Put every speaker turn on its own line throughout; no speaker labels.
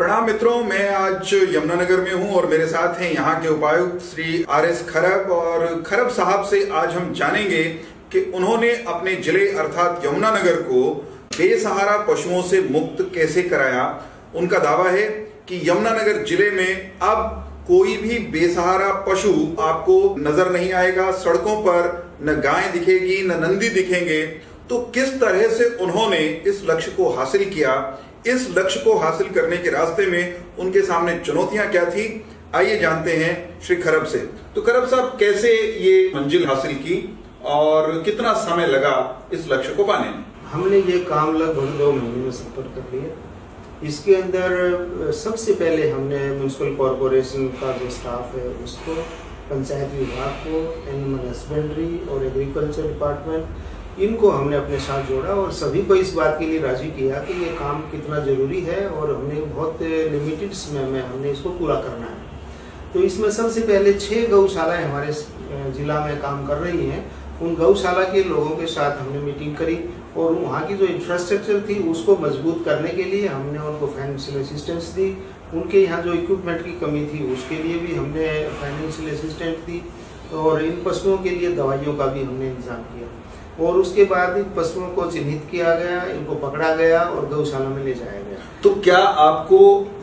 प्रणाम मित्रों, मैं आज यमुनानगर में हूं और मेरे साथ हैं यहाँ के उपायुक्त श्री आर.एस. खरब। और खरब साहब से आज हम जानेंगे कि उन्होंने अपने जिले अर्थात यमुनानगर को बेसहारा पशुओं से मुक्त कैसे कराया। उनका दावा है कि यमुनानगर जिले में अब कोई भी बेसहारा पशु आपको नजर नहीं आएगा। सड़कों पर न गाय दिखेगी न नंदी दिखेंगे। तो किस तरह से उन्होंने इस लक्ष्य को हासिल किया, इस लक्ष्य को हासिल करने के रास्ते में उनके सामने चुनौतियां क्या थी, आइए जानते हैं श्री खरब से। तो खरब साहब, कैसे ये मंजिल हासिल की और कितना समय लगा इस लक्ष्य को पाने में?
हमने ये काम लगभग 2 महीने में संपर्क कर लिया। इसके अंदर सबसे पहले हमने म्युनिसिपल कॉरपोरेशन का जो स्टाफ है उसको, पंचायत विभाग को, एनिमल हस्बेंड्री और एग्रीकल्चर डिपार्टमेंट, इनको हमने अपने साथ जोड़ा और सभी को इस बात के लिए राजी किया कि ये काम कितना ज़रूरी है और हमने बहुत लिमिटेड समय में हमने इसको पूरा करना है। तो इसमें सबसे पहले 6 गौशालाएं हमारे ज़िला में काम कर रही हैं। उन गौशाला के लोगों के साथ हमने मीटिंग करी और वहाँ की जो इंफ्रास्ट्रक्चर थी उसको मजबूत करने के लिए हमने उनको फाइनेंशियल असिस्टेंस दी। उनके यहाँ जो इक्विपमेंट की कमी थी उसके लिए भी हमने फाइनेंशियल असिस्टेंस दी और इन पशुओं के लिए दवाइयों का भी हमने इंतजाम किया। और उसके बाद इन पशुओं को चिन्हित किया गया, इनको पकड़ा गया और गौशाला में ले जाया गया।
तो क्या आपको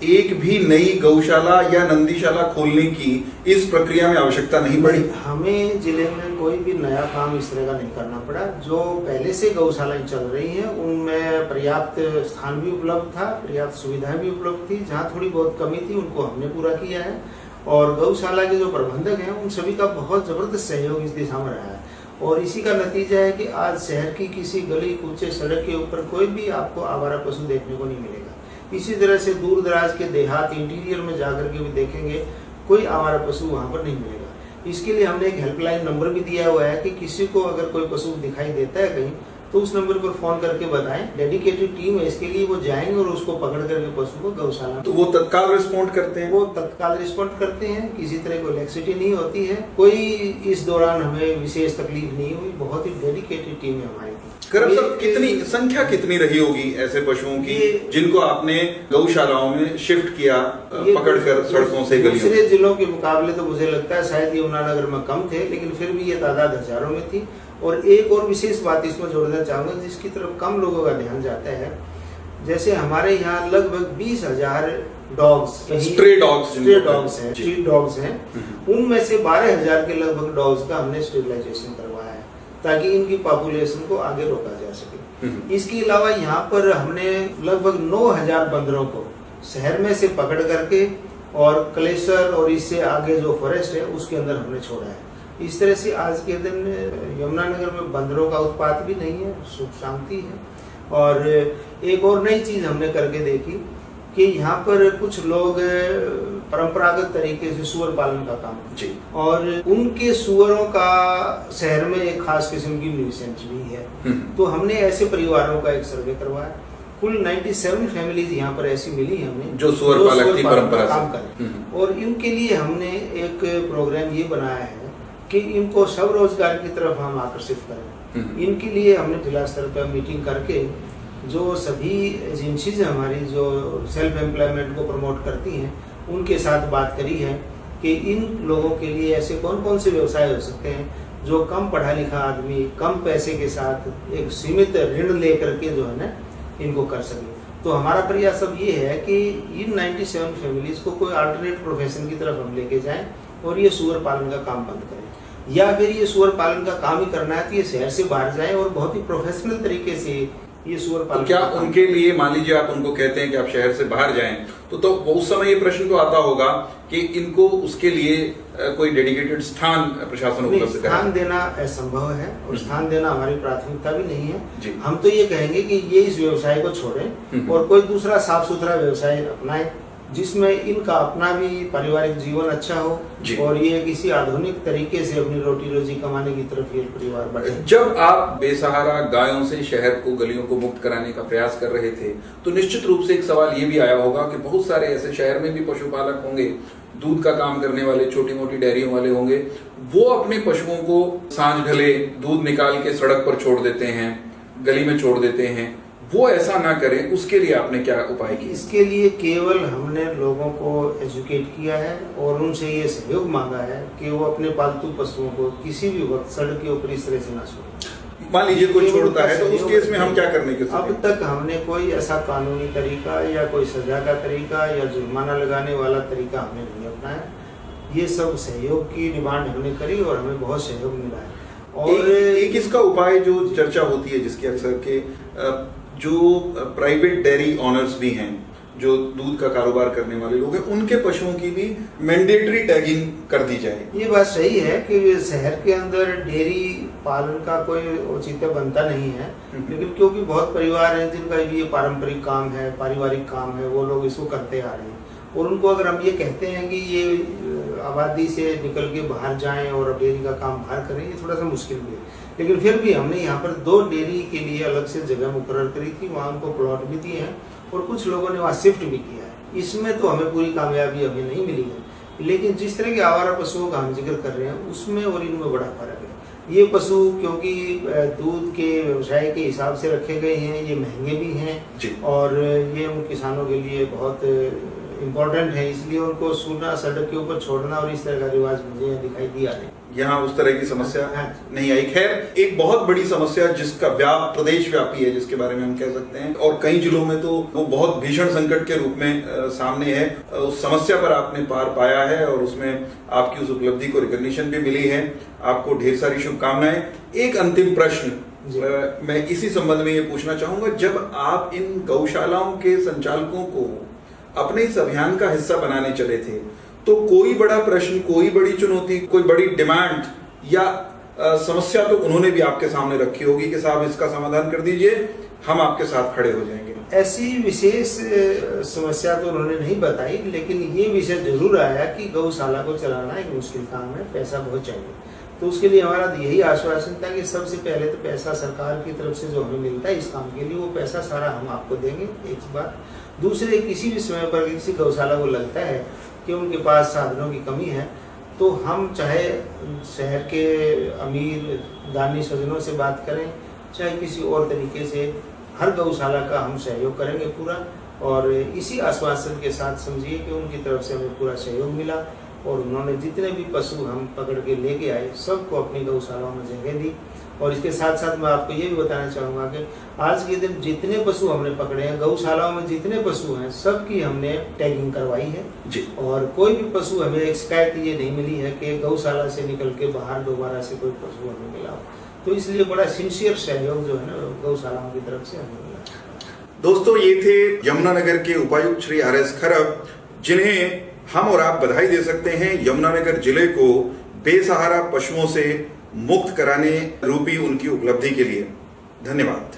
एक भी नई गौशाला या नंदीशाला खोलने की इस प्रक्रिया में आवश्यकता नहीं पड़ी?
हमें जिले में कोई भी नया काम इस तरह का नहीं करना पड़ा। जो पहले से गौशालाएं चल रही हैं उनमें पर्याप्त स्थान भी उपलब्ध था, पर्याप्त सुविधाएं भी उपलब्ध थी। जहाँ थोड़ी बहुत कमी थी उनको हमने पूरा किया है और गौशाला के जो प्रबंधक हैं उन सभी का बहुत जबरदस्त सहयोग इस दिशा में रहा है। और इसी का नतीजा है कि आज शहर की किसी गली कूचे सड़क के ऊपर कोई भी आपको आवारा पशु देखने को नहीं मिलेगा। इसी तरह से दूर दराज के देहात इंटीरियर में जाकर के भी देखेंगे, कोई आवारा पशु वहाँ पर नहीं मिलेगा। इसके लिए हमने एक हेल्पलाइन नंबर भी दिया हुआ है कि किसी को अगर कोई पशु दिखाई देता है कहीं तो उस नंबर पर फोन करके बताएं। डेडिकेटेड टीम है इसके लिए, वो जाएंगे और उसको पकड़ करके पशु को गौशाला।
तो वो तत्काल रिस्पॉन्ड करते हैं?
वो तत्काल रिस्पॉन्ड करते हैं, किसी तरह की लैक्सिटी नहीं होती है। कोई इस दौरान हमें विशेष तकलीफ नहीं हुई। बहुत ही डेडिकेटेड टीम है हमारी।
खरब साहब, कितनी संख्या कितनी रही होगी ऐसे पशुओं की जिनको आपने गौशालाओं में शिफ्ट किया, पकड़कर सड़कों से गलियों?
दूसरे जिलों के मुकाबले तो मुझे लगता है शायद यमुनानगर में कम थे, लेकिन फिर भी ये तादाद हजारों में थी। और एक और विशेष बात इसमें जोड़ना चाहूंगा जिसकी तरफ कम लोगों का ध्यान जाता है। जैसे हमारे यहाँ लगभग 20,000 डॉग्स,
स्ट्रे डॉग्स
हैं, स्ट्रीट डॉग्स हैं। उनमें से 12,000 के लगभग डॉग्स का हमने स्टेरिलाइजेशन करवाया है ताकि इनकी पॉपुलेशन को आगे रोका जा सके। इसके अलावा यहाँ पर हमने लगभग 9,000 बंदरों को शहर में से पकड़ करके और कलेसर और इससे आगे जो फॉरेस्ट है उसके अंदर हमने छोड़ा है। इस तरह से आज के दिन यमुनानगर में बंदरों का उत्पात भी नहीं है, सुख शांति है। और एक और नई चीज हमने करके देखी कि यहाँ पर कुछ लोग परंपरागत तरीके से सुअर पालन का काम जी, और उनके सुअरों का शहर में एक खास किस्म की न्यूसेंस भी है। तो हमने ऐसे परिवारों का एक सर्वे करवाया। कुल 97 फैमिलीज यहाँ पर ऐसी मिली हमें जो सुअर पालक की परंपरा काम करें। और इनके लिए हमने एक प्रोग्राम ये बनाया है कि इनको स्वरोजगार की तरफ हम आकर्षित करें। इनके लिए हमने जिला स्तर पर मीटिंग करके जो सभी एजेंसीज हमारी जो सेल्फ एम्प्लॉयमेंट को प्रमोट करती हैं उनके साथ बात करी है कि इन लोगों के लिए ऐसे कौन कौन से व्यवसाय हो सकते हैं जो कम पढ़ा लिखा आदमी कम पैसे के साथ एक सीमित ऋण लेकर के जो है ना इनको कर सके। तो हमारा प्रयास अब ये है कि इन 97 फैमिलीज को कोई अल्टरनेट प्रोफेशन की तरफ हम लेके जाएं और ये सुअर पालन का काम बंद करें, या फिर ये सुअर पालन का काम ही करना है तो ये शहर से बाहर जाएं और बहुत ही प्रोफेशनल तरीके से ये सुअर पालन।
तो क्या उनके लिए, मान लीजिए आप उनको कहते हैं कि आप शहर से बाहर जाएं, तो उस समय ये प्रश्न तो आता होगा कि इनको उसके लिए कोई डेडिकेटेड स्थान प्रशासन उपलब्ध कराए?
स्थान देना असंभव है और स्थान देना हमारी प्राथमिकता भी नहीं है। हम तो ये कहेंगे कि ये इस व्यवसाय को छोड़ें और कोई दूसरा साफ सुथरा व्यवसाय अपनाएं जिसमें इनका अपना भी पारिवारिक जीवन अच्छा हो और ये किसी आधुनिक तरीके से अपनी रोटी रोजी कमाने की तरफ ये परिवार बढ़े।
जब आप बेसहारा गायों से शहर को, गलियों को मुक्त कराने का प्रयास कर रहे थे तो निश्चित रूप से एक सवाल ये भी आया होगा कि बहुत सारे ऐसे शहर में भी पशुपालक होंगे, दूध का काम करने वाले, छोटी मोटी डेयरियों वाले होंगे, वो अपने पशुओं को सांझ ढले दूध निकाल के सड़क पर छोड़ देते हैं, गली में छोड़ देते हैं, वो ऐसा ना करें, उसके लिए आपने क्या उपाय किए?
इसके लिए केवल हमने लोगों को एजुकेट किया है और उनसे ये सहयोग मांगा है कि वो अपने पालतू पशुओं को किसी भी वक्त सड़क के ऊपर इस तरह से ना छोड़ें।
मान लीजिए कोई छोड़ता है तो उस केस में हम क्या करने के
अब तक हमने कोई ऐसा कानूनी तरीका या कोई सजा का तरीका या जुर्माना लगाने वाला तरीका हमने नहीं अपनाया। ये सब सहयोग की डिमांड हमने करी और हमें बहुत सहयोग मिला है। और
एक इसका उपाय जो चर्चा होती है जिसके अक्सर के जो प्राइवेट डेयरी ऑनर्स भी हैं, जो दूध का कारोबार करने वाले लोग हैं, उनके पशुओं की भी मैंडेटरी टैगिंग कर दी जाए।
ये बात सही है कि शहर के अंदर डेयरी पालन का कोई औचित्य बनता नहीं है, लेकिन क्योंकि बहुत परिवार हैं जिनका भी ये पारंपरिक काम है, पारिवारिक काम है, वो लोग इसको करते आ रहे हैं और उनको अगर हम ये कहते हैं कि ये आबादी से निकल के बाहर जाएं और डेयरी का काम बाहर करें, ये थोड़ा सा मुश्किल भी है। लेकिन फिर भी हमने यहाँ पर 2 डेयरी के लिए अलग से जगह मुकर्रर करी थी, वहाँ उनको प्लॉट भी दिए हैं और कुछ लोगों ने वहाँ शिफ्ट भी किया है। इसमें तो हमें पूरी कामयाबी अभी नहीं मिली है, लेकिन जिस तरह के आवारा पशुओं का हम जिक्र कर रहे हैं उसमें और इनमें बड़ा फर्क है। ये पशु क्योंकि दूध के व्यवसाय के हिसाब से रखे गए हैं, ये महंगे भी हैं और ये उन किसानों के लिए बहुत इम्पोर्टेंट है, इसलिए उनको सूना सड़क के ऊपर छोड़ना और इस तरह का रिवाज मुझे यहाँ दिखाई दिया नहीं।
यहाँ उस तरह की समस्या नहीं आई। खैर, एक बहुत बड़ी समस्या जिसका व्याप प्रदेश व्यापी है, जिसके बारे में हम कह सकते हैं, और कई जिलों में तो वो बहुत भीषण संकट के रूप में सामने है। उस समस्या पर आपने पार पाया है और उसमें आपकी उस उपलब्धि को रिकॉग्निशन भी मिली है। आपको ढेर सारी शुभकामनाएं। एक अंतिम प्रश्न मैं इसी संबंध में ये पूछना चाहूंगा, जब आप इन गौशालाओं के संचालकों को अपने इस अभियान का हिस्सा बनाने चले थे, तो कोई बड़ा प्रश्न, कोई बड़ी चुनौती, कोई बड़ी डिमांड या समस्या तो उन्होंने भी आपके सामने रखी होगी कि साहब इसका समाधान कर दीजिए, हम आपके साथ खड़े हो जाएंगे?
ऐसी विशेष समस्या तो उन्होंने नहीं बताई, लेकिन ये विषय जरूर आया कि गौशाला को चलाना एक मुश्किल काम है, पैसा बहुत चाहिए। तो उसके लिए हमारा यही आश्वासन था कि सबसे पहले तो पैसा सरकार की तरफ से जो हमें मिलता है इस काम के लिए, वो पैसा सारा हम आपको देंगे, एक बात। दूसरे, किसी भी समय पर किसी गौशाला को लगता है कि उनके पास साधनों की कमी है, तो हम चाहे शहर के अमीर दानी सज्जनों से बात करें, चाहे किसी और तरीके से, हर गौशाला का हम सहयोग करेंगे पूरा। और इसी आश्वासन के साथ समझिए कि उनकी तरफ से हमें पूरा सहयोग मिला और उन्होंने जितने भी पशु हम पकड़ के लेके आए सबको अपनी गौशालाओं में जगह दी। और इसके साथ साथ मैं आपको ये भी बताना चाहूँगा कि आज के दिन जितने पशु हमने पकड़े हैं, गौशालाओं में जितने पशु हैं, सबकी हमने टैगिंग करवाई है
जी। और
कोई भी पशु हमें एक शिकायत ये नहीं मिली है कि गौशाला से निकल के बाहर दोबारा से कोई पशु हमें मिला। तो इसलिए बड़ा सिंसियर सहयोग जो है ना गौशालाओं की तरफ से हमें मिला।
दोस्तों, ये थे यमुनानगर के उपायुक्त श्री आर.एस. खरब, जिन्हें हम और आप बधाई दे सकते हैं यमुनानगर जिले को बेसहारा पशुओं से मुक्त कराने रूपी उनकी उपलब्धि के लिए। धन्यवाद।